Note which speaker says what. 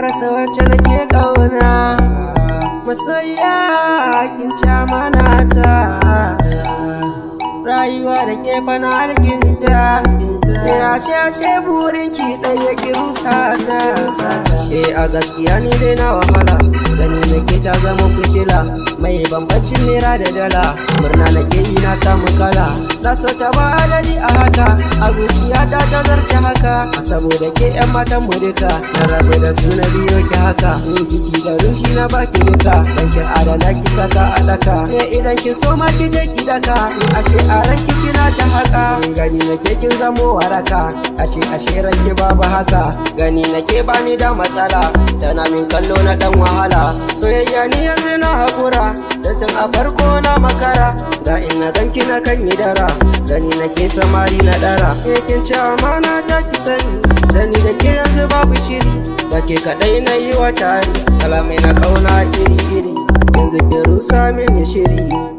Speaker 1: rasa wacce nake kauna. Masoyiya kin ci amana ta, rayuwa da ke fana alkinta. Ashe burinki ɗaya ki rusa ta. A gaskiya ni dai na wahala, gani nake ta zama fitila mai bambancin naira da dala. Murna nake yi na samu kala, na so ta ba adadi a haka, a zuciyata ta zarce haka. Saboda ke yan matan mu duka, na rabu da su na biyo ki haka. Ni jiki da ruhi na baki duka, dan ki adana ki saka a daka. Idan ki so ma ki je ki daka, ashe a ranki kina ta haka. Gani nake kin zamo waraka, ashe ranki babu haka. Gani nake bani da matsala, tana min kallo na dan wahala. Soyayya ni yanzu na hakura, dan tun a farko na makara. Da ina ganki na kan yi dara, gani nake samari na dara. Kin ci amana ta ki sani, dani da ke yanzu babu shiri. Da ke kadai na yi wa tari, kalamai na kauna iri-iri, yanzu ke rusa mini shiri.